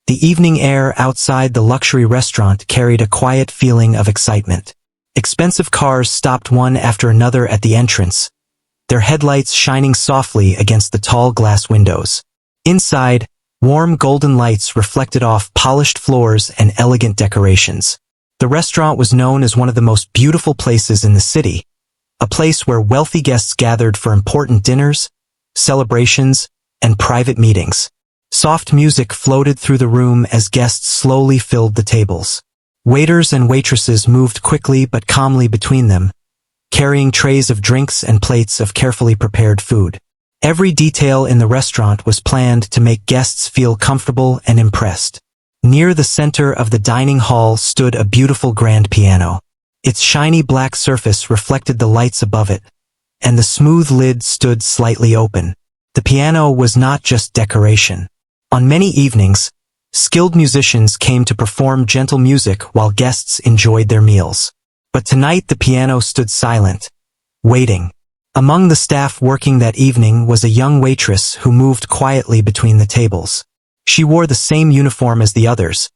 The evening air outside the luxury restaurant carried a quiet feeling of excitement. Expensive cars stopped one after another at the entrance, their headlights shining softly against the tall glass windows. Inside, warm golden lights reflected off polished floors and elegant decorations. The restaurant was known as one of the most beautiful places in the city, a place where wealthy guests gathered for important dinners, celebrations, and private meetings. Soft music floated through the room as guests slowly filled the tables. Waiters and waitresses moved quickly but calmly between them, carrying trays of drinks and plates of carefully prepared food. Every detail in the restaurant was planned to make guests feel comfortable and impressed. Near the center of the dining hall stood a beautiful grand piano. Its shiny black surface reflected the lights above it, and the smooth lid stood slightly open. The piano was not just decoration. On many evenings, skilled musicians came to perform gentle music while guests enjoyed their meals. But tonight the piano stood silent, waiting. Among the staff working that evening was a young waitress who moved quietly between the tables. She wore the same uniform as the others,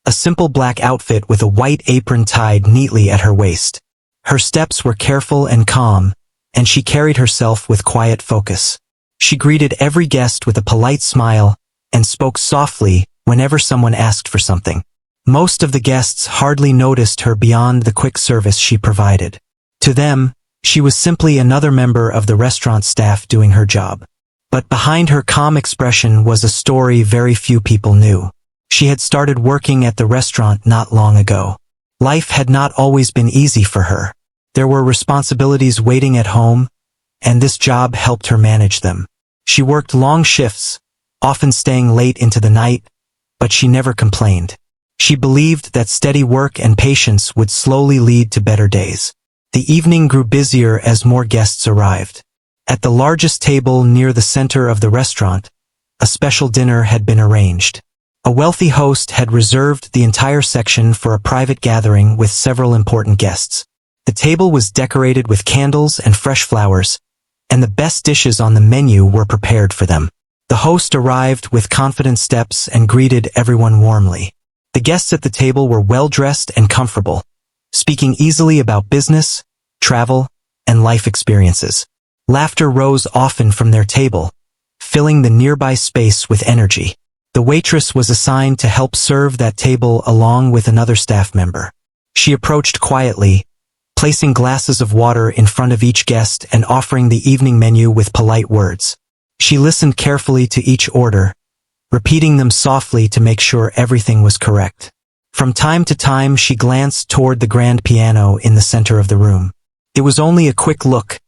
a simple black outfit with a white apron tied neatly at her waist. Her steps were careful and calm, and she carried herself with quiet focus. She greeted every guest with a polite smile and spoke softly whenever someone asked for something. Most of the guests hardly noticed her beyond the quick service she provided. To them, she was simply another member of the restaurant staff doing her job. But behind her calm expression was a story very few people knew. She had started working at the restaurant not long ago. Life had not always been easy for her. There were responsibilities waiting at home, and this job helped her manage them. She worked long shifts, often staying late into the night, but she never complained. She believed that steady work and patience would slowly lead to better days. The evening grew busier as more guests arrived. At the largest table near the center of the restaurant, a special dinner had been arranged. A wealthy host had reserved the entire section for a private gathering with several important guests. The table was decorated with candles and fresh flowers, and the best dishes on the menu were prepared for them. The host arrived with confident steps and greeted everyone warmly. The guests at the table were well-dressed and comfortable, speaking easily about business, travel, and life experiences. Laughter rose often from their table, filling the nearby space with energy. The waitress was assigned to help serve that table along with another staff member. She approached quietly, placing glasses of water in front of each guest and offering the evening menu with polite words. She listened carefully to each order, repeating them softly to make sure everything was correct. From time to time she glanced toward the grand piano in the center of the room. It was only a quick look,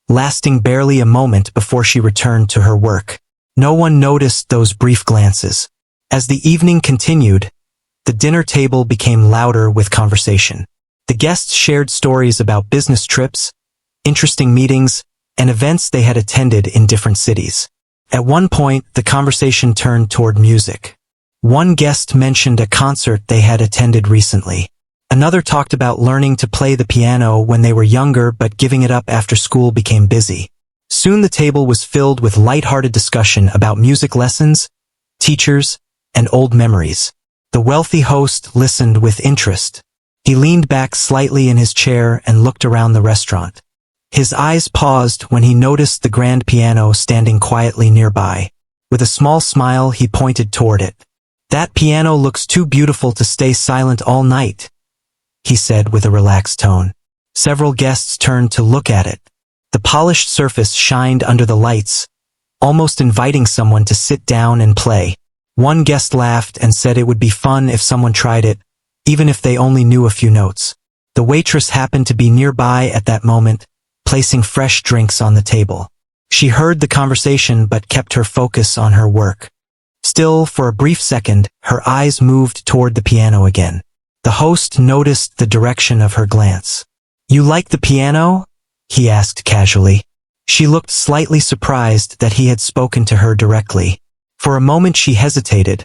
lasting barely a moment before she returned to her work. No one noticed those brief glances. As the evening continued, the dinner table became louder with conversation. The guests shared stories about business trips, interesting meetings, and events they had attended in different cities. At one point, the conversation turned toward music. One guest mentioned a concert they had attended recently. Another talked about learning to play the piano when they were younger but giving it up after school became busy. Soon the table was filled with light-hearted discussion about music lessons, teachers, and old memories. The wealthy host listened with interest. He leaned back slightly in his chair and looked around the restaurant. His eyes paused when he noticed the grand piano standing quietly nearby. With a small smile, he pointed toward it. "That piano looks too beautiful to stay silent all night," he said with a relaxed tone. Several guests turned to look at it. The polished surface shined under the lights, almost inviting someone to sit down and play. One guest laughed and said it would be fun if someone tried it, even if they only knew a few notes. The waitress happened to be nearby at that moment, placing fresh drinks on the table. She heard the conversation but kept her focus on her work. Still, for a brief second, her eyes moved toward the piano again. The host noticed the direction of her glance. "You like the piano?" he asked casually. She looked slightly surprised that he had spoken to her directly. For a moment she hesitated,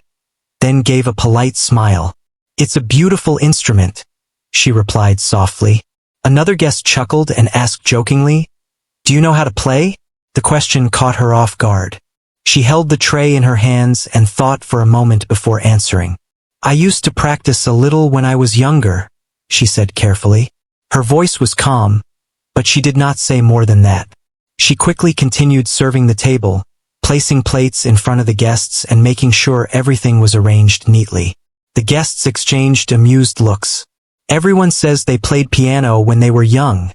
then gave a polite smile. "It's a beautiful instrument," she replied softly. Another guest chuckled and asked jokingly, "Do you know how to play?" The question caught her off guard. She held the tray in her hands and thought for a moment before answering. "I used to practice a little when I was younger," she said carefully. Her voice was calm, but she did not say more than that. She quickly continued serving the table, placing plates in front of the guests and making sure everything was arranged neatly. The guests exchanged amused looks. "Everyone says they played piano when they were young,"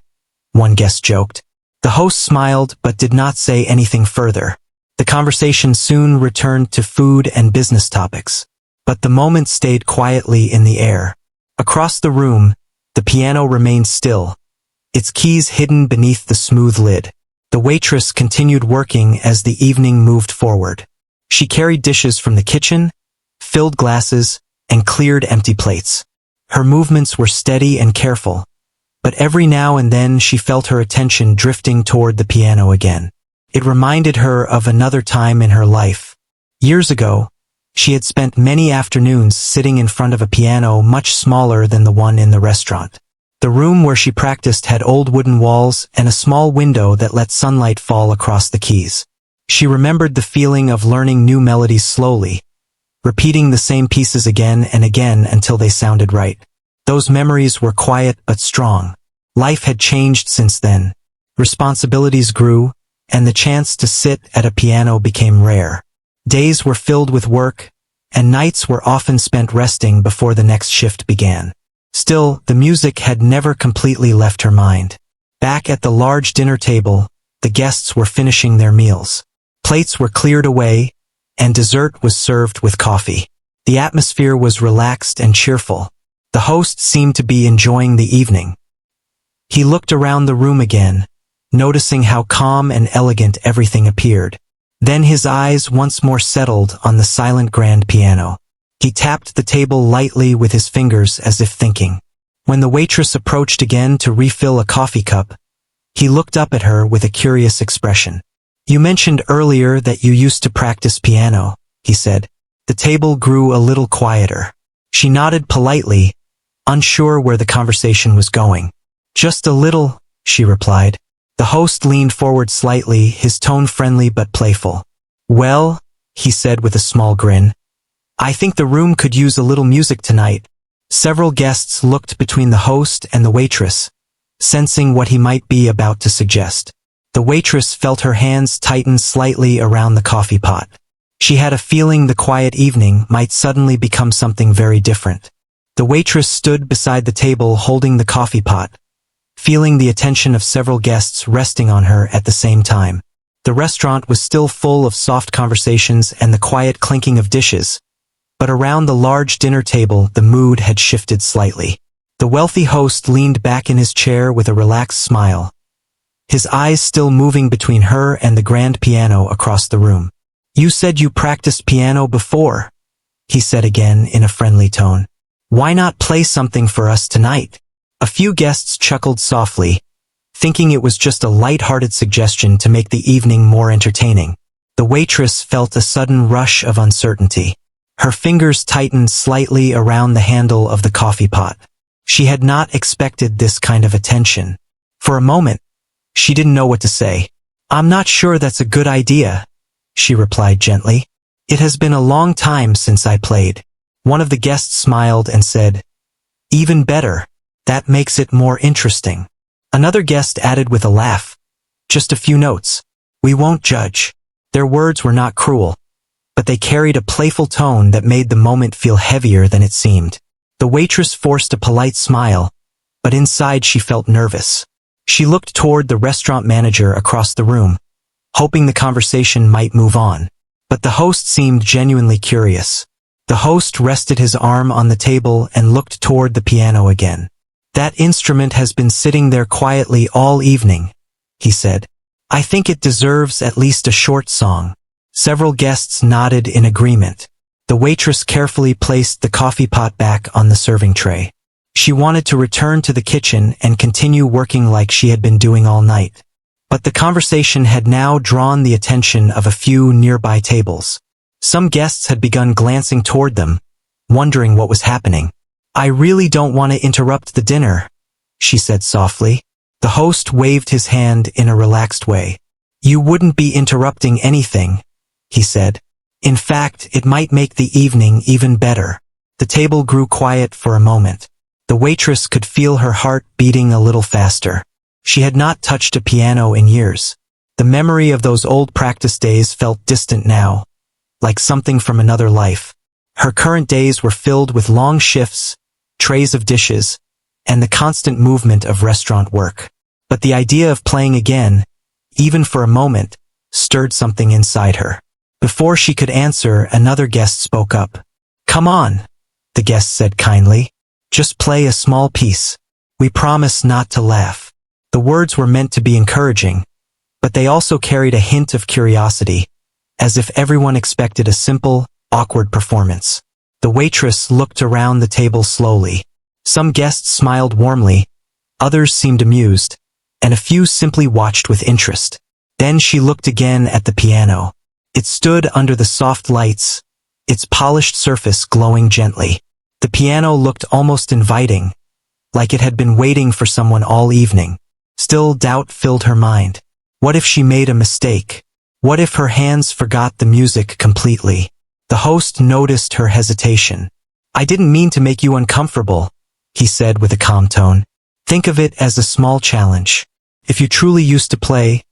one guest joked. The host smiled but did not say anything further. The conversation soon returned to food and business topics. But the moment stayed quietly in the air. Across the room, the piano remained still, its keys hidden beneath the smooth lid. The waitress continued working as the evening moved forward. She carried dishes from the kitchen, filled glasses, and cleared empty plates. Her movements were steady and careful, but every now and then she felt her attention drifting toward the piano again. It reminded her of another time in her life. Years ago, she had spent many afternoons sitting in front of a piano much smaller than the one in the restaurant. The room where she practiced had old wooden walls and a small window that let sunlight fall across the keys. She remembered the feeling of learning new melodies slowly, repeating the same pieces again and again until they sounded right. Those memories were quiet but strong. Life had changed since then. Responsibilities grew, and the chance to sit at a piano became rare. Days were filled with work, and nights were often spent resting before the next shift began. Still, the music had never completely left her mind. Back at the large dinner table, the guests were finishing their meals. Plates were cleared away, and dessert was served with coffee. The atmosphere was relaxed and cheerful. The host seemed to be enjoying the evening. He looked around the room again, noticing how calm and elegant everything appeared. Then his eyes once more settled on the silent grand piano. He tapped the table lightly with his fingers as if thinking. When the waitress approached again to refill a coffee cup, he looked up at her with a curious expression. "You mentioned earlier that you used to practice piano," he said. The table grew a little quieter. She nodded politely, unsure where the conversation was going. "Just a little," she replied. The host leaned forward slightly, his tone friendly but playful. "Well," he said with a small grin, "I think the room could use a little music tonight." Several guests looked between the host and the waitress, sensing what he might be about to suggest. The waitress felt her hands tighten slightly around the coffee pot. She had a feeling the quiet evening might suddenly become something very different. The waitress stood beside the table holding the coffee pot, feeling the attention of several guests resting on her at the same time. The restaurant was still full of soft conversations and the quiet clinking of dishes, but around the large dinner table the mood had shifted slightly. The wealthy host leaned back in his chair with a relaxed smile, his eyes still moving between her and the grand piano across the room. "You said you practiced piano before," he said again in a friendly tone. "Why not play something for us tonight?" A few guests chuckled softly, thinking it was just a light-hearted suggestion to make the evening more entertaining. The waitress felt a sudden rush of uncertainty. Her fingers tightened slightly around the handle of the coffee pot. She had not expected this kind of attention. For a moment, she didn't know what to say. "I'm not sure that's a good idea," she replied gently. "It has been a long time since I played." One of the guests smiled and said, "Even better. That makes it more interesting." Another guest added with a laugh, "Just a few notes. We won't judge." Their words were not cruel, but they carried a playful tone that made the moment feel heavier than it seemed. The waitress forced a polite smile, but inside she felt nervous. She looked toward the restaurant manager across the room, hoping the conversation might move on. But the host seemed genuinely curious. The host rested his arm on the table and looked toward the piano again. "That instrument has been sitting there quietly all evening," he said. "I think it deserves at least a short song." Several guests nodded in agreement. The waitress carefully placed the coffee pot back on the serving tray. She wanted to return to the kitchen and continue working like she had been doing all night. But the conversation had now drawn the attention of a few nearby tables. Some guests had begun glancing toward them, wondering what was happening. "I really don't want to interrupt the dinner," she said softly. The host waved his hand in a relaxed way. "You wouldn't be interrupting anything," he said. In fact, it might make the evening even better. The table grew quiet for a moment. The waitress could feel her heart beating a little faster. She had not touched a piano in years. The memory of those old practice days felt distant now, like something from another life. Her current days were filled with long shifts, trays of dishes, and the constant movement of restaurant work. But the idea of playing again, even for a moment, stirred something inside her. Before she could answer, another guest spoke up. "Come on," the guest said kindly. "Just play a small piece. We promise not to laugh." The words were meant to be encouraging, but they also carried a hint of curiosity, as if everyone expected a simple, awkward performance. The waitress looked around the table slowly. Some guests smiled warmly, others seemed amused, and a few simply watched with interest. Then she looked again at the piano. It stood under the soft lights, its polished surface glowing gently. The piano looked almost inviting, like it had been waiting for someone all evening. Still, doubt filled her mind. What if she made a mistake? What if her hands forgot the music completely? The host noticed her hesitation. "I didn't mean to make you uncomfortable," he said with a calm tone. "Think of it as a small challenge. If you truly used to play,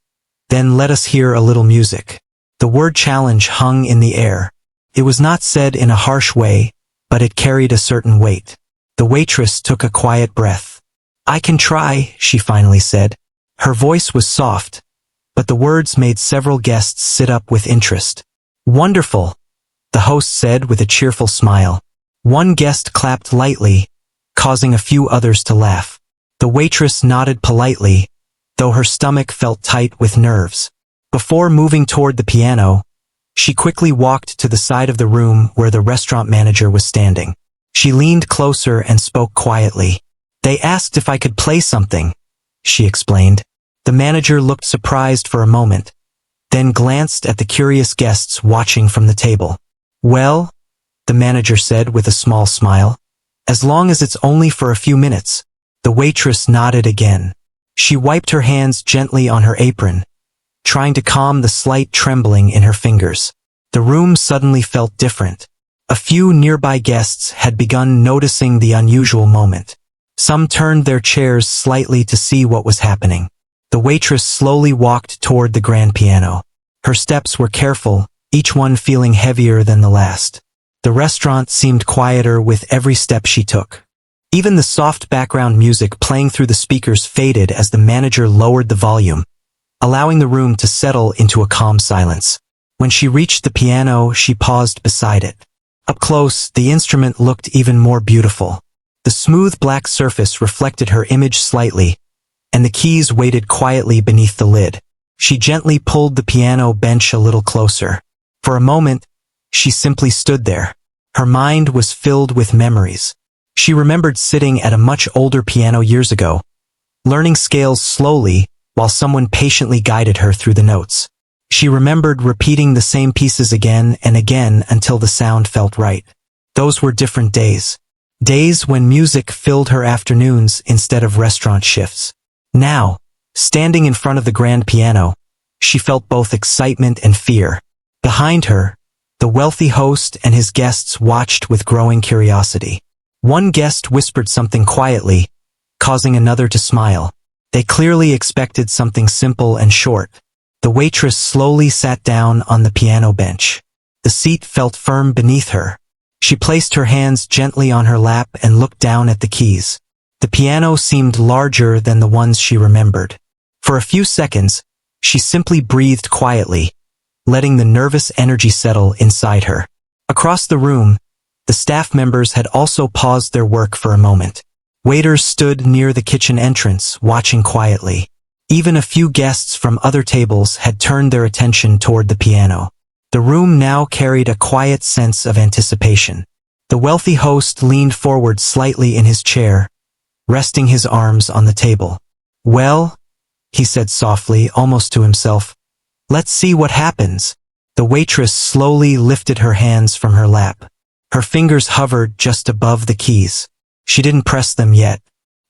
then let us hear a little music." The word challenge hung in the air. It was not said in a harsh way, but it carried a certain weight. The waitress took a quiet breath. "I can try," she finally said. Her voice was soft, but the words made several guests sit up with interest. "Wonderful," the host said with a cheerful smile. One guest clapped lightly, causing a few others to laugh. The waitress nodded politely, though her stomach felt tight with nerves. Before moving toward the piano, she quickly walked to the side of the room where the restaurant manager was standing. She leaned closer and spoke quietly. "They asked if I could play something," she explained. The manager looked surprised for a moment, then glanced at the curious guests watching from the table. "Well," the manager said with a small smile, "as long as it's only for a few minutes." The waitress nodded again. She wiped her hands gently on her apron, trying to calm the slight trembling in her fingers. The room suddenly felt different. A few nearby guests had begun noticing the unusual moment. Some turned their chairs slightly to see what was happening. The waitress slowly walked toward the grand piano. Her steps were careful, each one feeling heavier than the last. The restaurant seemed quieter with every step she took. Even the soft background music playing through the speakers faded as the manager lowered the volume, allowing the room to settle into a calm silence. When she reached the piano, she paused beside it. Up close, the instrument looked even more beautiful. The smooth black surface reflected her image slightly, and the keys waited quietly beneath the lid. She gently pulled the piano bench a little closer. For a moment, she simply stood there. Her mind was filled with memories. She remembered sitting at a much older piano years ago, learning scales slowly while someone patiently guided her through the notes. She remembered repeating the same pieces again and again until the sound felt right. Those were different days. Days when music filled her afternoons instead of restaurant shifts. Now, standing in front of the grand piano, she felt both excitement and fear. Behind her, the wealthy host and his guests watched with growing curiosity. One guest whispered something quietly, causing another to smile. They clearly expected something simple and short. The waitress slowly sat down on the piano bench. The seat felt firm beneath her. She placed her hands gently on her lap and looked down at the keys. The piano seemed larger than the ones she remembered. For a few seconds, she simply breathed quietly, letting the nervous energy settle inside her. Across the room, the staff members had also paused their work for a moment. Waiters stood near the kitchen entrance, watching quietly. Even a few guests from other tables had turned their attention toward the piano. The room now carried a quiet sense of anticipation. The wealthy host leaned forward slightly in his chair, resting his arms on the table. "Well," he said softly, almost to himself, "let's see what happens." The waitress slowly lifted her hands from her lap. Her fingers hovered just above the keys. She didn't press them yet.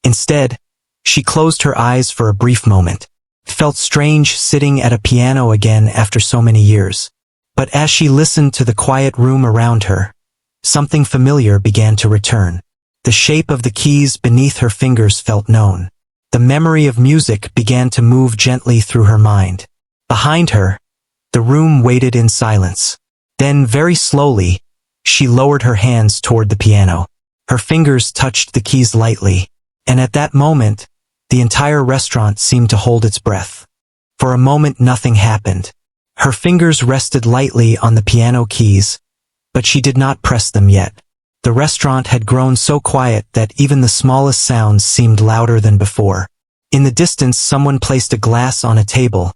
Instead, she closed her eyes for a brief moment. It felt strange sitting at a piano again after so many years. But as she listened to the quiet room around her, something familiar began to return. The shape of the keys beneath her fingers felt known. The memory of music began to move gently through her mind. Behind her, the room waited in silence. Then, very slowly, she lowered her hands toward the piano. Her fingers touched the keys lightly, and at that moment, the entire restaurant seemed to hold its breath. For a moment nothing happened. Her fingers rested lightly on the piano keys, but she did not press them yet. The restaurant had grown so quiet that even the smallest sounds seemed louder than before. In the distance, someone placed a glass on a table,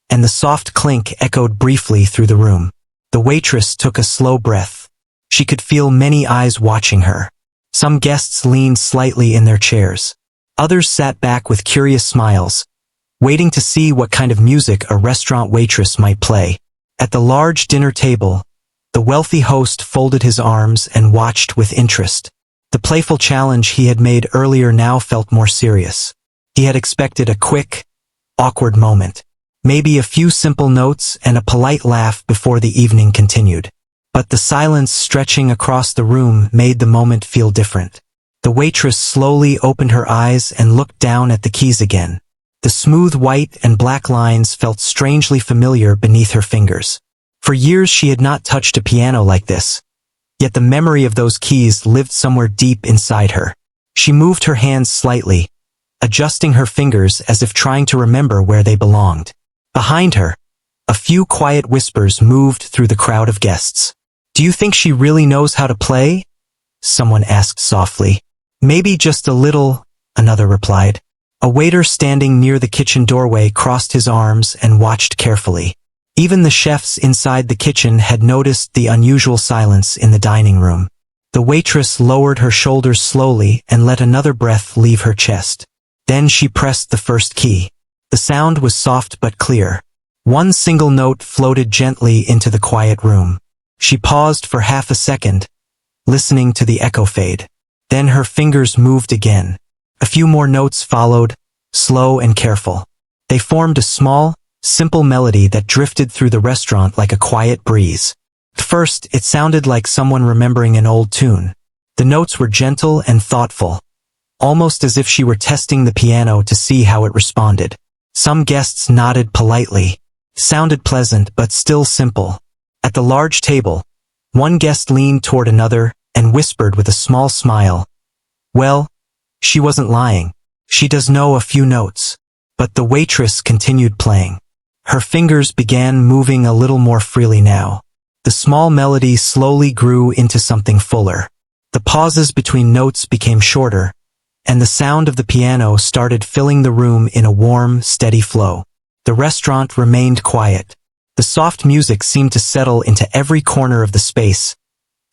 and the soft clink echoed briefly through the room. The waitress took a slow breath. She could feel many eyes watching her. Some guests leaned slightly in their chairs. Others sat back with curious smiles, waiting to see what kind of music a restaurant waitress might play. At the large dinner table, the wealthy host folded his arms and watched with interest. The playful challenge he had made earlier now felt more serious. He had expected a quick, awkward moment, maybe a few simple notes and a polite laugh before the evening continued. But the silence stretching across the room made the moment feel different. The waitress slowly opened her eyes and looked down at the keys again. The smooth white and black lines felt strangely familiar beneath her fingers. For years she had not touched a piano like this, yet the memory of those keys lived somewhere deep inside her. She moved her hands slightly, adjusting her fingers as if trying to remember where they belonged. Behind her, a few quiet whispers moved through the crowd of guests. "Do you think she really knows how to play?" someone asked softly. "Maybe just a little," another replied. A waiter standing near the kitchen doorway crossed his arms and watched carefully. Even the chefs inside the kitchen had noticed the unusual silence in the dining room. The waitress lowered her shoulders slowly and let another breath leave her chest. Then she pressed the first key. The sound was soft but clear. One single note floated gently into the quiet room. She paused for half a second, listening to the echo fade. Then her fingers moved again. A few more notes followed, slow and careful. They formed a small, simple melody that drifted through the restaurant like a quiet breeze. At first, it sounded like someone remembering an old tune. The notes were gentle and thoughtful, almost as if she were testing the piano to see how it responded. Some guests nodded politely. It sounded pleasant but still simple. At the large table, one guest leaned toward another and whispered with a small smile, "Well, she wasn't lying. She does know a few notes." But the waitress continued playing. Her fingers began moving a little more freely now. The small melody slowly grew into something fuller. The pauses between notes became shorter, and the sound of the piano started filling the room in a warm, steady flow. The restaurant remained quiet. The soft music seemed to settle into every corner of the space,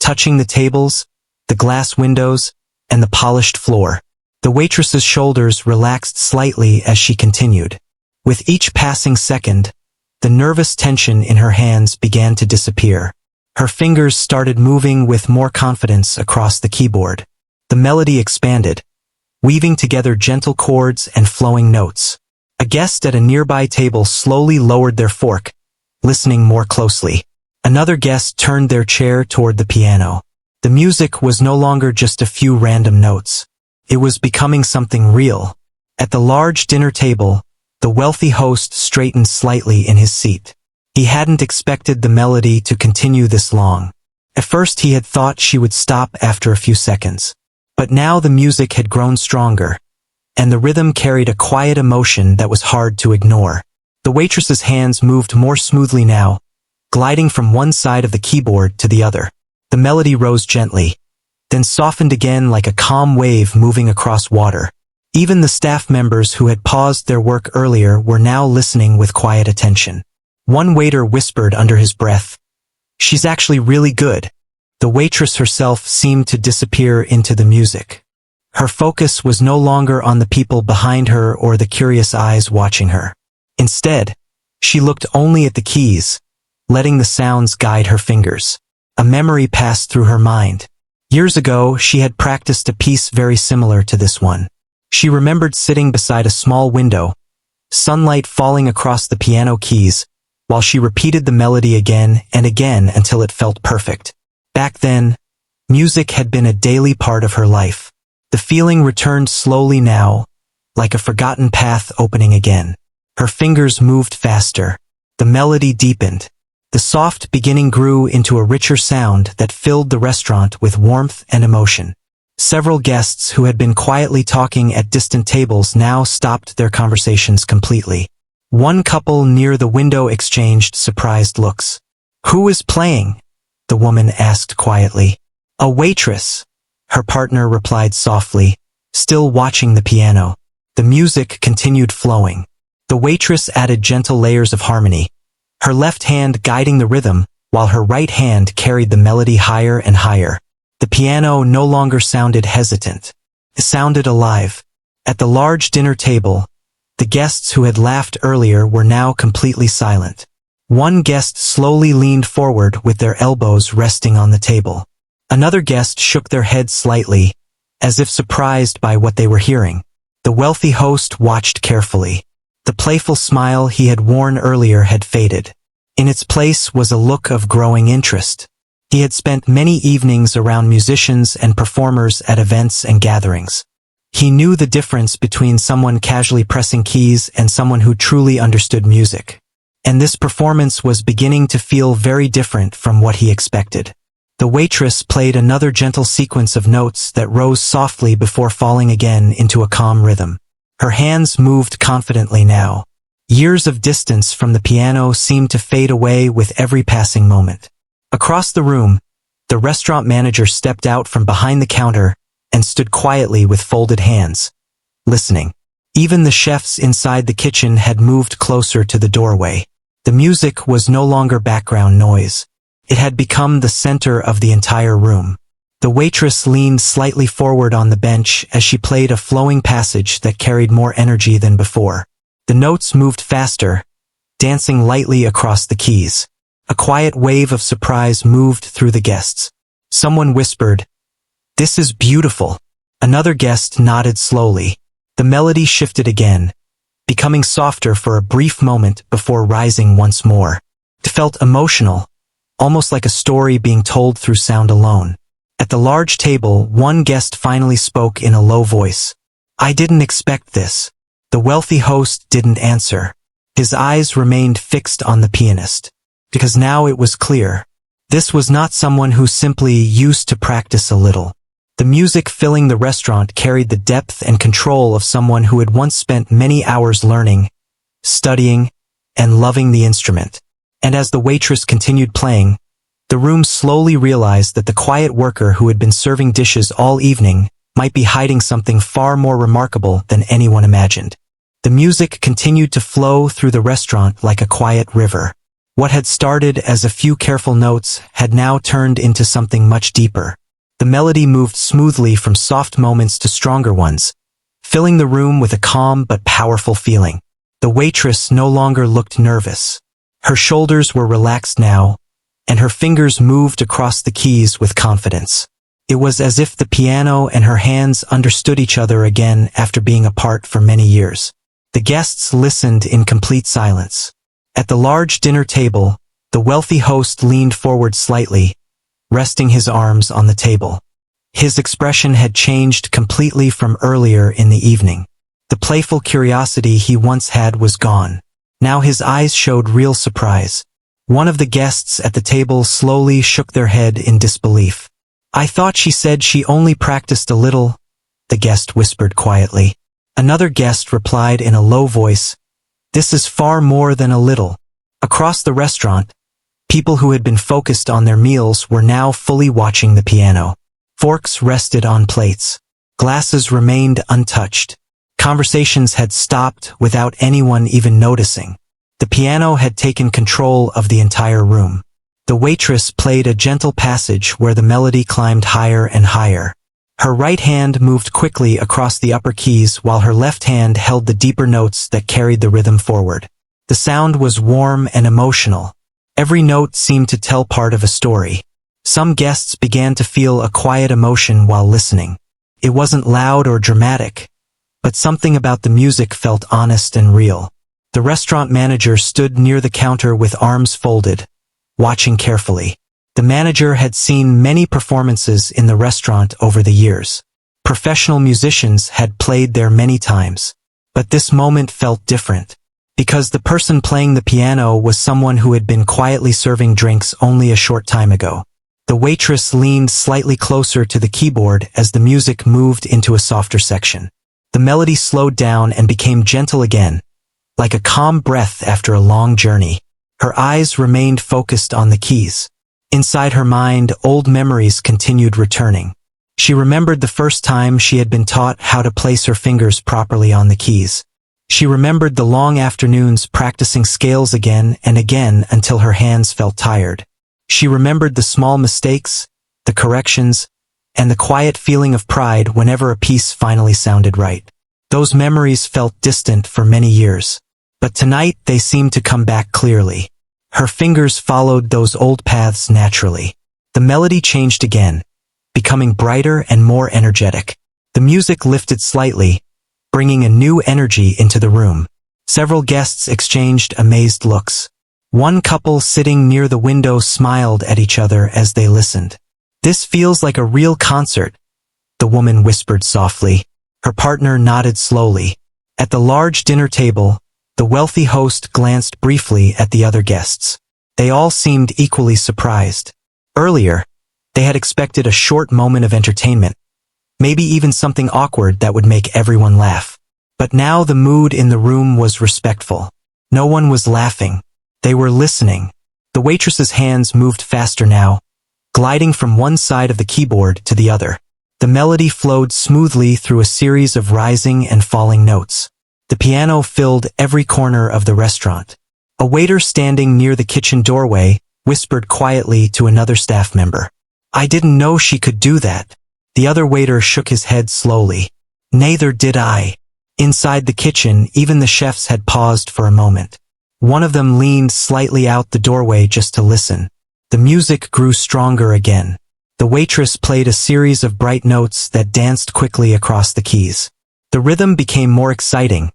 touching the tables, the glass windows, and the polished floor. The waitress's shoulders relaxed slightly as she continued. With each passing second, the nervous tension in her hands began to disappear. Her fingers started moving with more confidence across the keyboard. The melody expanded, weaving together gentle chords and flowing notes. A guest at a nearby table slowly lowered their fork, listening more closely. Another guest turned their chair toward the piano. The music was no longer just a few random notes. It was becoming something real. At the large dinner table, the wealthy host straightened slightly in his seat. He hadn't expected the melody to continue this long. At first he had thought she would stop after a few seconds. But now the music had grown stronger, and the rhythm carried a quiet emotion that was hard to ignore. The waitress's hands moved more smoothly now, gliding from one side of the keyboard to the other. The melody rose gently, then softened again like a calm wave moving across water. Even the staff members who had paused their work earlier were now listening with quiet attention. One waiter whispered under his breath, "She's actually really good." The waitress herself seemed to disappear into the music. Her focus was no longer on the people behind her or the curious eyes watching her. Instead, she looked only at the keys, letting the sounds guide her fingers. A memory passed through her mind. Years ago, she had practiced a piece very similar to this one. She remembered sitting beside a small window, sunlight falling across the piano keys, while she repeated the melody again and again until it felt perfect. Back then, music had been a daily part of her life. The feeling returned slowly now, like a forgotten path opening again. Her fingers moved faster. The melody deepened. The soft beginning grew into a richer sound that filled the restaurant with warmth and emotion. Several guests who had been quietly talking at distant tables now stopped their conversations completely. One couple near the window exchanged surprised looks. "Who is playing?" the woman asked quietly. "A waitress," her partner replied softly, still watching the piano. The music continued flowing. The waitress added gentle layers of harmony, her left hand guiding the rhythm, while her right hand carried the melody higher and higher. The piano no longer sounded hesitant. It sounded alive. At the large dinner table, the guests who had laughed earlier were now completely silent. One guest slowly leaned forward with their elbows resting on the table. Another guest shook their head slightly, as if surprised by what they were hearing. The wealthy host watched carefully. The playful smile he had worn earlier had faded. In its place was a look of growing interest. He had spent many evenings around musicians and performers at events and gatherings. He knew the difference between someone casually pressing keys and someone who truly understood music. And this performance was beginning to feel very different from what he expected. The waitress played another gentle sequence of notes that rose softly before falling again into a calm rhythm. Her hands moved confidently now. Years of distance from the piano seemed to fade away with every passing moment. Across the room, the restaurant manager stepped out from behind the counter and stood quietly with folded hands, listening. Even the chefs inside the kitchen had moved closer to the doorway. The music was no longer background noise. It had become the center of the entire room. The waitress leaned slightly forward on the bench as she played a flowing passage that carried more energy than before. The notes moved faster, dancing lightly across the keys. A quiet wave of surprise moved through the guests. Someone whispered, "This is beautiful." Another guest nodded slowly. The melody shifted again, becoming softer for a brief moment before rising once more. It felt emotional, almost like a story being told through sound alone. At the large table, one guest finally spoke in a low voice. "I didn't expect this." The wealthy host didn't answer. His eyes remained fixed on the pianist, because now it was clear. This was not someone who simply used to practice a little. The music filling the restaurant carried the depth and control of someone who had once spent many hours learning, studying, and loving the instrument. And as the waitress continued playing, the room slowly realized that the quiet worker who had been serving dishes all evening might be hiding something far more remarkable than anyone imagined. The music continued to flow through the restaurant like a quiet river. What had started as a few careful notes had now turned into something much deeper. The melody moved smoothly from soft moments to stronger ones, filling the room with a calm but powerful feeling. The waitress no longer looked nervous. Her shoulders were relaxed now, and her fingers moved across the keys with confidence. It was as if the piano and her hands understood each other again after being apart for many years. The guests listened in complete silence. At the large dinner table, the wealthy host leaned forward slightly, resting his arms on the table. His expression had changed completely from earlier in the evening. The playful curiosity he once had was gone. Now his eyes showed real surprise. One of the guests at the table slowly shook their head in disbelief. "I thought she said she only practiced a little," the guest whispered quietly. Another guest replied in a low voice, "This is far more than a little." Across the restaurant, people who had been focused on their meals were now fully watching the piano. Forks rested on plates. Glasses remained untouched. Conversations had stopped without anyone even noticing. The piano had taken control of the entire room. The waitress played a gentle passage where the melody climbed higher and higher. Her right hand moved quickly across the upper keys while her left hand held the deeper notes that carried the rhythm forward. The sound was warm and emotional. Every note seemed to tell part of a story. Some guests began to feel a quiet emotion while listening. It wasn't loud or dramatic, but something about the music felt honest and real. The restaurant manager stood near the counter with arms folded, watching carefully. The manager had seen many performances in the restaurant over the years. Professional musicians had played there many times. But this moment felt different, because the person playing the piano was someone who had been quietly serving drinks only a short time ago. The waitress leaned slightly closer to the keyboard as the music moved into a softer section. The melody slowed down and became gentle again, like a calm breath after a long journey. Her eyes remained focused on the keys. Inside her mind, old memories continued returning. She remembered the first time she had been taught how to place her fingers properly on the keys. She remembered the long afternoons practicing scales again and again until her hands felt tired. She remembered the small mistakes, the corrections, and the quiet feeling of pride whenever a piece finally sounded right. Those memories felt distant for many years. But tonight they seemed to come back clearly. Her fingers followed those old paths naturally. The melody changed again, becoming brighter and more energetic. The music lifted slightly, bringing a new energy into the room. Several guests exchanged amazed looks. One couple sitting near the window smiled at each other as they listened. "This feels like a real concert," the woman whispered softly. Her partner nodded slowly. At the large dinner table, the wealthy host glanced briefly at the other guests. They all seemed equally surprised. Earlier, they had expected a short moment of entertainment, maybe even something awkward that would make everyone laugh. But now the mood in the room was respectful. No one was laughing. They were listening. The waitress's hands moved faster now, gliding from one side of the keyboard to the other. The melody flowed smoothly through a series of rising and falling notes. The piano filled every corner of the restaurant. A waiter standing near the kitchen doorway whispered quietly to another staff member, "I didn't know she could do that." The other waiter shook his head slowly. "Neither did I." Inside the kitchen, even the chefs had paused for a moment. One of them leaned slightly out the doorway just to listen. The music grew stronger again. The waitress played a series of bright notes that danced quickly across the keys. The rhythm became more exciting,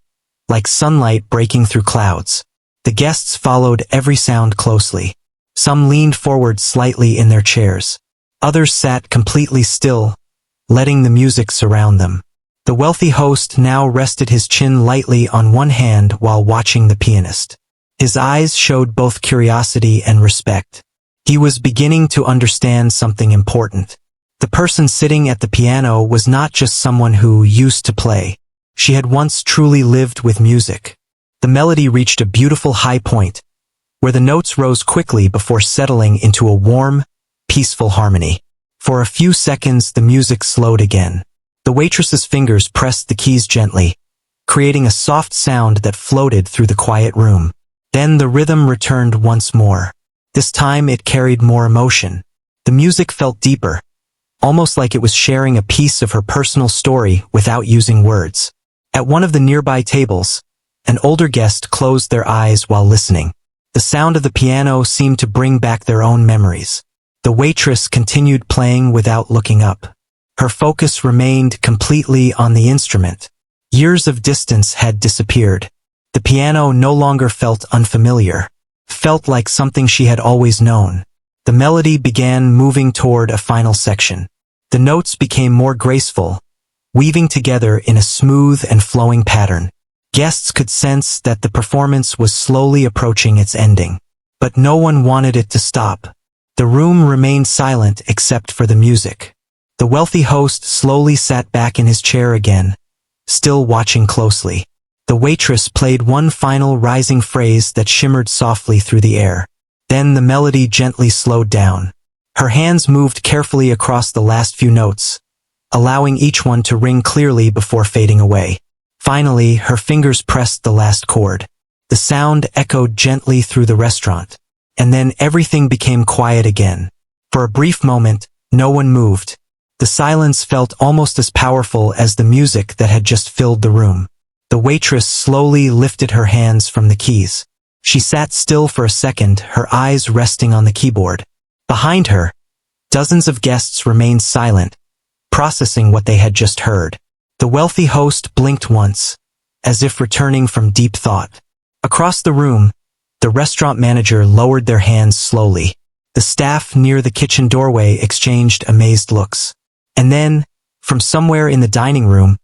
like sunlight breaking through clouds. The guests followed every sound closely. Some leaned forward slightly in their chairs. Others sat completely still, letting the music surround them. The wealthy host now rested his chin lightly on one hand while watching the pianist. His eyes showed both curiosity and respect. He was beginning to understand something important. The person sitting at the piano was not just someone who used to play. She had once truly lived with music. The melody reached a beautiful high point, where the notes rose quickly before settling into a warm, peaceful harmony. For a few seconds the music slowed again. The waitress's fingers pressed the keys gently, creating a soft sound that floated through the quiet room. Then the rhythm returned once more. This time it carried more emotion. The music felt deeper, almost like it was sharing a piece of her personal story without using words. At one of the nearby tables, an older guest closed their eyes while listening. The sound of the piano seemed to bring back their own memories. The waitress continued playing without looking up. Her focus remained completely on the instrument. Years of distance had disappeared. The piano no longer felt unfamiliar, felt like something she had always known. The melody began moving toward a final section. The notes became more graceful, weaving together in a smooth and flowing pattern. Guests could sense that the performance was slowly approaching its ending. But no one wanted it to stop. The room remained silent except for the music. The wealthy host slowly sat back in his chair again, still watching closely. The waitress played one final rising phrase that shimmered softly through the air. Then the melody gently slowed down. Her hands moved carefully across the last few notes, allowing each one to ring clearly before fading away. Finally, her fingers pressed the last chord. The sound echoed gently through the restaurant, and then everything became quiet again. For a brief moment, no one moved. The silence felt almost as powerful as the music that had just filled the room. The waitress slowly lifted her hands from the keys. She sat still for a second, her eyes resting on the keyboard. Behind her, dozens of guests remained silent, processing what they had just heard. The wealthy host blinked once, as if returning from deep thought. Across the room, the restaurant manager lowered their hands slowly. The staff near the kitchen doorway exchanged amazed looks. And then, from somewhere in the dining room,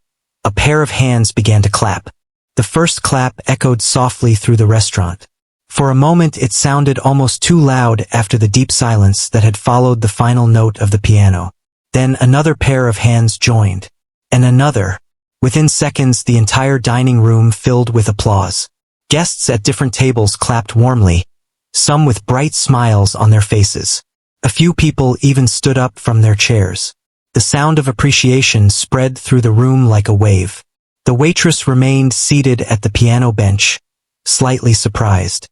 a pair of hands began to clap. The first clap echoed softly through the restaurant. For a moment it sounded almost too loud after the deep silence that had followed the final note of the piano. Then another pair of hands joined. And another. Within seconds the entire dining room filled with applause. Guests at different tables clapped warmly, some with bright smiles on their faces. A few people even stood up from their chairs. The sound of appreciation spread through the room like a wave. The waitress remained seated at the piano bench, slightly surprised.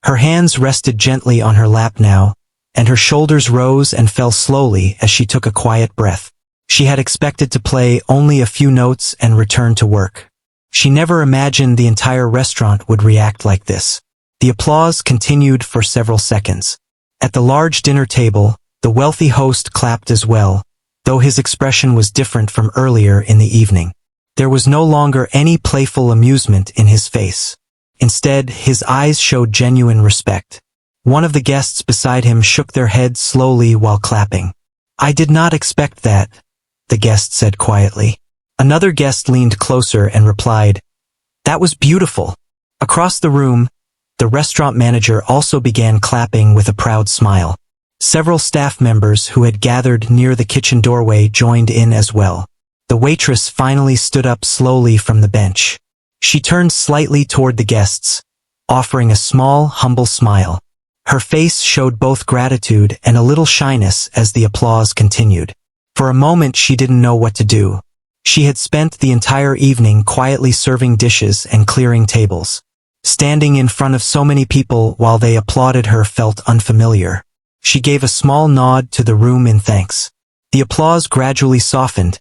Her hands rested gently on her lap now, and her shoulders rose and fell slowly as she took a quiet breath. She had expected to play only a few notes and return to work. She never imagined the entire restaurant would react like this. The applause continued for several seconds. At the large dinner table, the wealthy host clapped as well, though his expression was different from earlier in the evening. There was no longer any playful amusement in his face. Instead, his eyes showed genuine respect. One of the guests beside him shook their heads slowly while clapping. "I did not expect that," the guest said quietly. Another guest leaned closer and replied, "That was beautiful." Across the room, the restaurant manager also began clapping with a proud smile. Several staff members who had gathered near the kitchen doorway joined in as well. The waitress finally stood up slowly from the bench. She turned slightly toward the guests, offering a small, humble smile. Her face showed both gratitude and a little shyness as the applause continued. For a moment she didn't know what to do. She had spent the entire evening quietly serving dishes and clearing tables. Standing in front of so many people while they applauded her felt unfamiliar. She gave a small nod to the room in thanks. The applause gradually softened,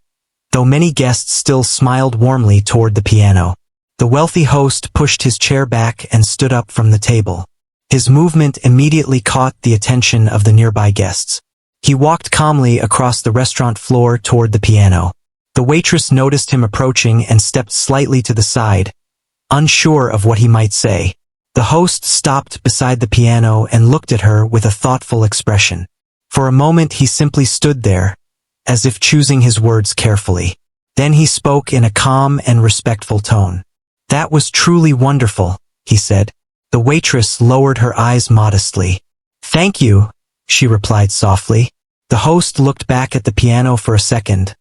though many guests still smiled warmly toward the piano. The wealthy host pushed his chair back and stood up from the table. His movement immediately caught the attention of the nearby guests. He walked calmly across the restaurant floor toward the piano. The waitress noticed him approaching and stepped slightly to the side, unsure of what he might say. The host stopped beside the piano and looked at her with a thoughtful expression. For a moment he simply stood there, as if choosing his words carefully. Then he spoke in a calm and respectful tone. "That was truly wonderful," he said. The waitress lowered her eyes modestly. "Thank you," she replied softly. The host looked back at the piano for a second,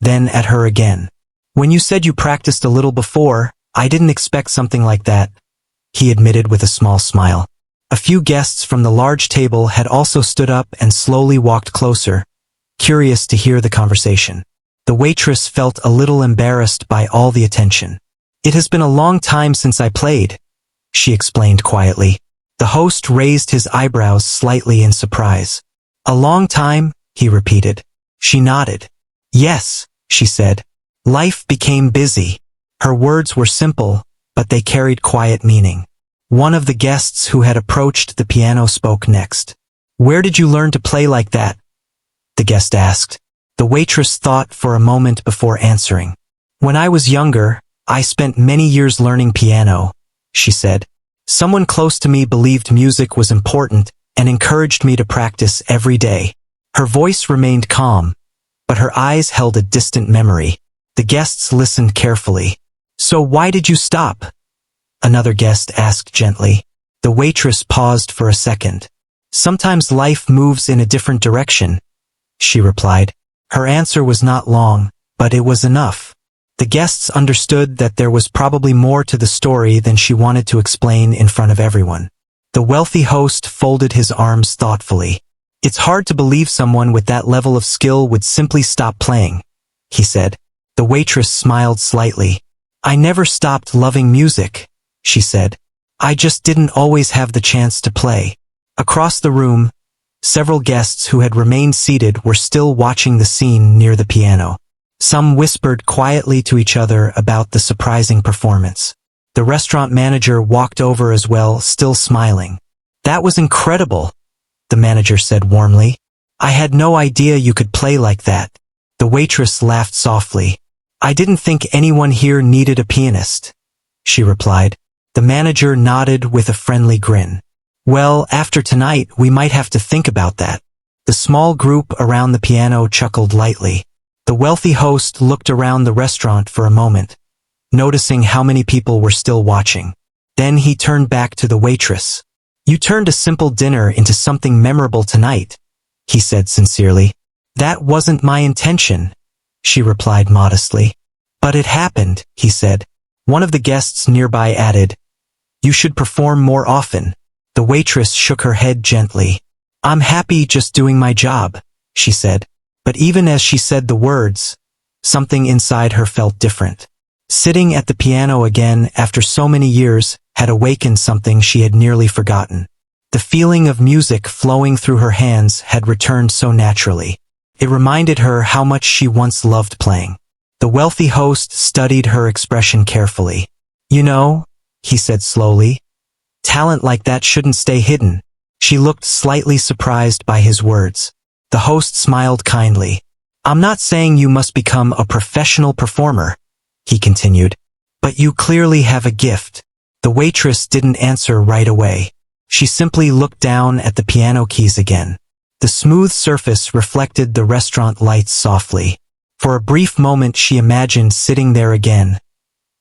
then at her again. "When you said you practiced a little before, I didn't expect something like that," he admitted with a small smile. A few guests from the large table had also stood up and slowly walked closer, curious to hear the conversation. The waitress felt a little embarrassed by all the attention. "It has been a long time since I played," she explained quietly. The host raised his eyebrows slightly in surprise. "A long time?" he repeated. She nodded. "Yes," she said. "Life became busy." Her words were simple, but they carried quiet meaning. One of the guests who had approached the piano spoke next. "Where did you learn to play like that?" the guest asked. The waitress thought for a moment before answering. "When I was younger, I spent many years learning piano," she said. "Someone close to me believed music was important and encouraged me to practice every day." Her voice remained calm, but her eyes held a distant memory. The guests listened carefully. "So why did you stop?" another guest asked gently. The waitress paused for a second. "Sometimes life moves in a different direction," she replied. Her answer was not long, but it was enough. The guests understood that there was probably more to the story than she wanted to explain in front of everyone. The wealthy host folded his arms thoughtfully. "It's hard to believe someone with that level of skill would simply stop playing," he said. The waitress smiled slightly. "I never stopped loving music," she said. "I just didn't always have the chance to play." Across the room, several guests who had remained seated were still watching the scene near the piano. Some whispered quietly to each other about the surprising performance. The restaurant manager walked over as well, still smiling. "That was incredible," the manager said warmly. "I had no idea you could play like that." The waitress laughed softly. "I didn't think anyone here needed a pianist," she replied. The manager nodded with a friendly grin. Well, after tonight, we might have to think about that. The small group around the piano chuckled lightly. The wealthy host looked around the restaurant for a moment, noticing how many people were still watching. Then he turned back to the waitress. You turned a simple dinner into something memorable tonight, he said sincerely. That wasn't my intention, she replied modestly. But it happened, he said. One of the guests nearby added, You should perform more often. The waitress shook her head gently. I'm happy just doing my job, she said. But even as she said the words, something inside her felt different. Sitting at the piano again after so many years had awakened something she had nearly forgotten. The feeling of music flowing through her hands had returned so naturally. It reminded her how much she once loved playing. The wealthy host studied her expression carefully. You know, he said slowly, talent like that shouldn't stay hidden. She looked slightly surprised by his words. The host smiled kindly. I'm not saying you must become a professional performer, he continued, but you clearly have a gift. The waitress didn't answer right away. She simply looked down at the piano keys again. The smooth surface reflected the restaurant lights softly. For a brief moment she imagined sitting there again,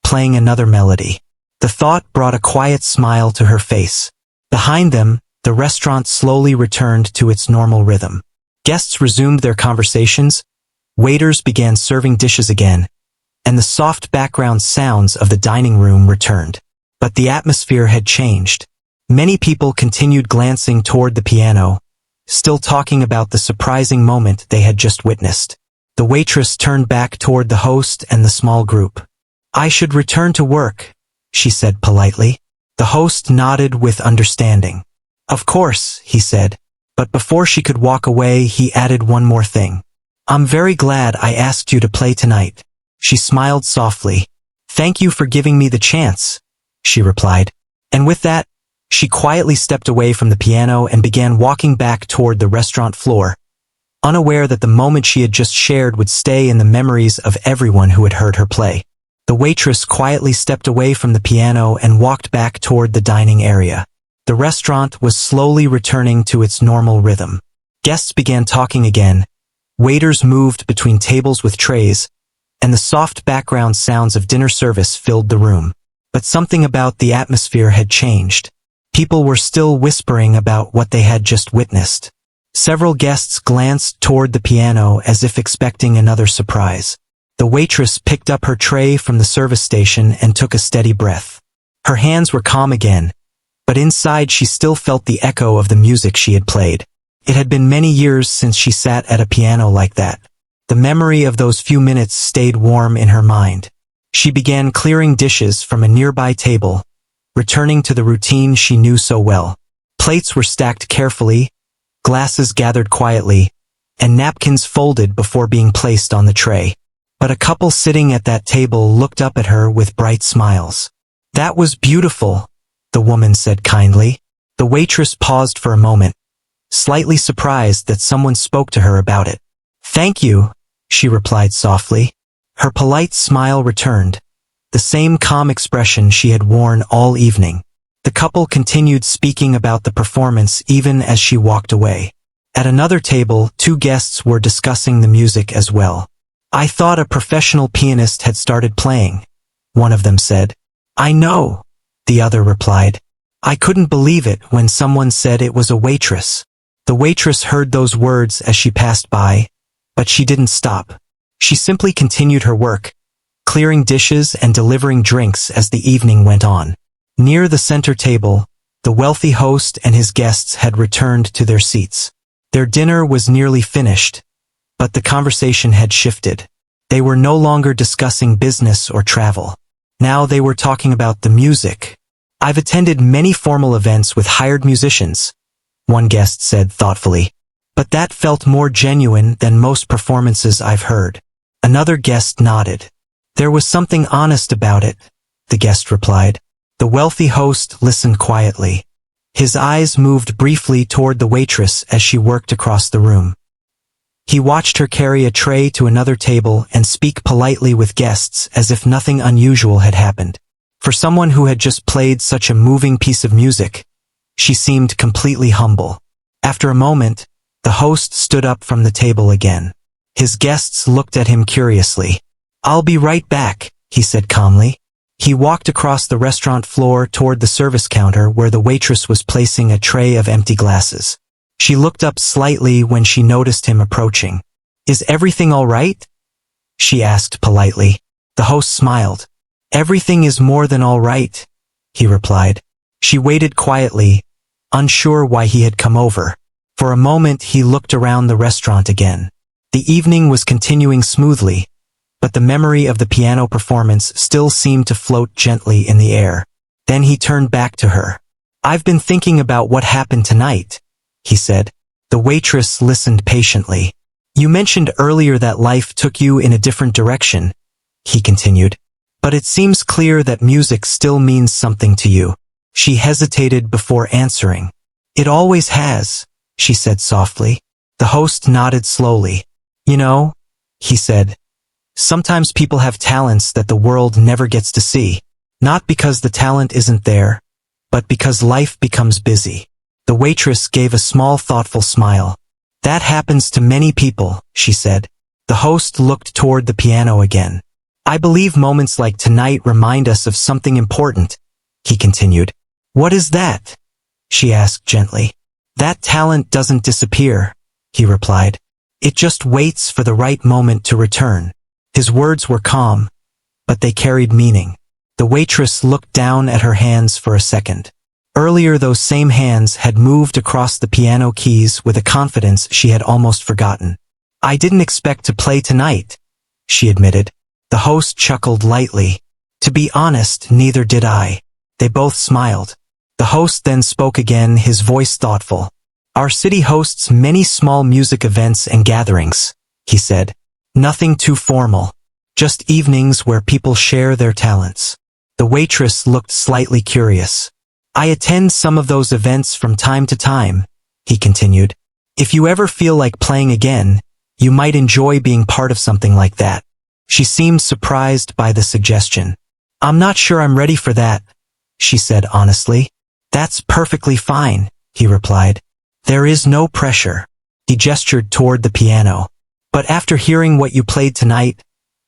playing another melody. The thought brought a quiet smile to her face. Behind them, the restaurant slowly returned to its normal rhythm. Guests resumed their conversations, waiters began serving dishes again, and the soft background sounds of the dining room returned. But the atmosphere had changed. Many people continued glancing toward the piano, still talking about the surprising moment they had just witnessed. The waitress turned back toward the host and the small group. I should return to work, she said politely. The host nodded with understanding. Of course, he said, but before she could walk away he added one more thing. I'm very glad I asked you to play tonight. She smiled softly. Thank you for giving me the chance, she replied. And with that, she quietly stepped away from the piano and began walking back toward the restaurant floor, unaware that the moment she had just shared would stay in the memories of everyone who had heard her play. The waitress quietly stepped away from the piano and walked back toward the dining area. The restaurant was slowly returning to its normal rhythm. Guests began talking again, waiters moved between tables with trays, and the soft background sounds of dinner service filled the room. But something about the atmosphere had changed. People were still whispering about what they had just witnessed. Several guests glanced toward the piano as if expecting another surprise. The waitress picked up her tray from the service station and took a steady breath. Her hands were calm again, but inside she still felt the echo of the music she had played. It had been many years since she sat at a piano like that. The memory of those few minutes stayed warm in her mind. She began clearing dishes from a nearby table, returning to the routine she knew so well. Plates were stacked carefully, glasses gathered quietly, and napkins folded before being placed on the tray. But a couple sitting at that table looked up at her with bright smiles. That was beautiful, the woman said kindly. The waitress paused for a moment, slightly surprised that someone spoke to her about it. Thank you, she replied softly. Her polite smile returned, the same calm expression she had worn all evening. The couple continued speaking about the performance even as she walked away. At another table, two guests were discussing the music as well. I thought a professional pianist had started playing, one of them said. I know, the other replied. I couldn't believe it when someone said it was a waitress. The waitress heard those words as she passed by, but she didn't stop. She simply continued her work, clearing dishes and delivering drinks as the evening went on. Near the center table, the wealthy host and his guests had returned to their seats. Their dinner was nearly finished, but the conversation had shifted. They were no longer discussing business or travel. Now they were talking about the music. I've attended many formal events with hired musicians, one guest said thoughtfully, but that felt more genuine than most performances I've heard. Another guest nodded. There was something honest about it, the guest replied. The wealthy host listened quietly. His eyes moved briefly toward the waitress as she worked across the room. He watched her carry a tray to another table and speak politely with guests as if nothing unusual had happened. For someone who had just played such a moving piece of music, she seemed completely humble. After a moment, the host stood up from the table again. His guests looked at him curiously. "I'll be right back," he said calmly. He walked across the restaurant floor toward the service counter where the waitress was placing a tray of empty glasses. She looked up slightly when she noticed him approaching. "Is everything all right?" she asked politely. The host smiled. "Everything is more than all right," he replied. She waited quietly, unsure why he had come over. For a moment he looked around the restaurant again. The evening was continuing smoothly, but the memory of the piano performance still seemed to float gently in the air. Then he turned back to her. "I've been thinking about what happened tonight," he said. The waitress listened patiently. "You mentioned earlier that life took you in a different direction," he continued. "But it seems clear that music still means something to you." She hesitated before answering. "It always has," she said softly. The host nodded slowly. "You know," he said, "sometimes people have talents that the world never gets to see. Not because the talent isn't there, but because life becomes busy." The waitress gave a small thoughtful smile. "That happens to many people," she said. The host looked toward the piano again. "I believe moments like tonight remind us of something important," he continued. "What is that?" she asked gently. "That talent doesn't disappear," he replied. "It just waits for the right moment to return." His words were calm, but they carried meaning. The waitress looked down at her hands for a second. Earlier those same hands had moved across the piano keys with a confidence she had almost forgotten. "I didn't expect to play tonight," she admitted. The host chuckled lightly. "To be honest, neither did I." They both smiled. The host then spoke again, his voice thoughtful. "Our city hosts many small music events and gatherings," he said. "Nothing too formal. Just evenings where people share their talents." The waitress looked slightly curious. "I attend some of those events from time to time," he continued. "If you ever feel like playing again, you might enjoy being part of something like that." She seemed surprised by the suggestion. "I'm not sure I'm ready for that," she said honestly. "That's perfectly fine," he replied. "There is no pressure." He gestured toward the piano. "But after hearing what you played tonight,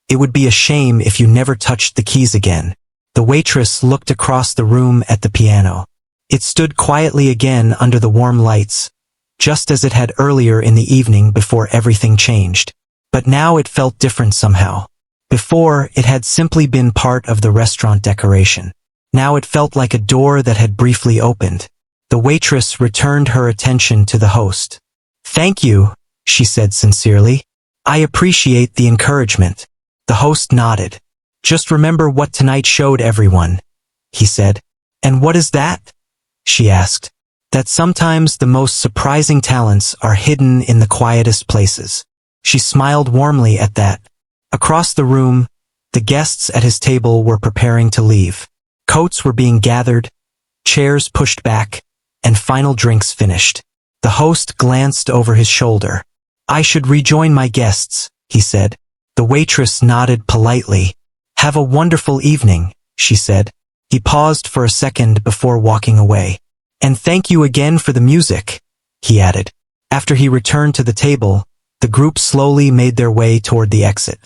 it would be a shame if you never touched the keys again." The waitress looked across the room at the piano. It stood quietly again under the warm lights, just as it had earlier in the evening before everything changed. But now it felt different somehow. Before, it had simply been part of the restaurant decoration. Now it felt like a door that had briefly opened. The waitress returned her attention to the host. "Thank you," she said sincerely. "I appreciate the encouragement." The host nodded. "Just remember what tonight showed everyone," he said. "And what is that?" she asked. "That sometimes the most surprising talents are hidden in the quietest places." She smiled warmly at that. Across the room, the guests at his table were preparing to leave. Coats were being gathered, chairs pushed back, and final drinks finished. The host glanced over his shoulder. "I should rejoin my guests," he said. The waitress nodded politely. "Have a wonderful evening," she said. He paused for a second before walking away. "And thank you again for the music," he added. After he returned to the table, the group slowly made their way toward the exit.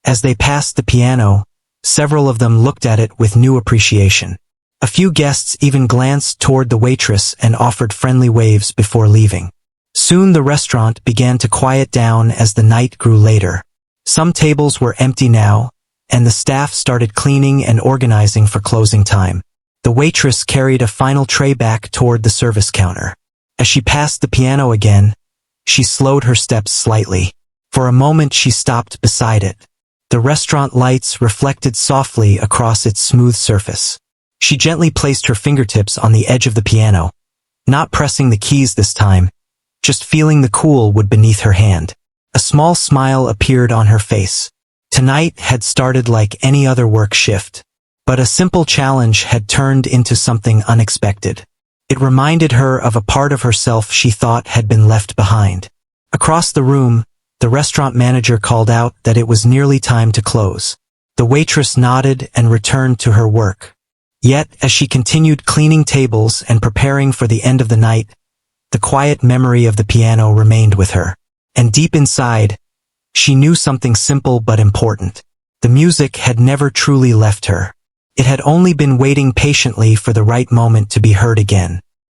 As they passed the piano, several of them looked at it with new appreciation. A few guests even glanced toward the waitress and offered friendly waves before leaving. Soon the restaurant began to quiet down as the night grew later. Some tables were empty now, and the staff started cleaning and organizing for closing time. The waitress carried a final tray back toward the service counter. As she passed the piano again, she slowed her steps slightly. For a moment she stopped beside it. The restaurant lights reflected softly across its smooth surface. She gently placed her fingertips on the edge of the piano, not pressing the keys this time, just feeling the cool wood beneath her hand. A small smile appeared on her face. Tonight had started like any other work shift, but a simple challenge had turned into something unexpected. It reminded her of a part of herself she thought had been left behind. Across the room, the restaurant manager called out that it was nearly time to close. The waitress nodded and returned to her work. Yet, as she continued cleaning tables and preparing for the end of the night, the quiet memory of the piano remained with her. And deep inside, she knew something simple but important. The music had never truly left her. It had only been waiting patiently for the right moment to be heard again.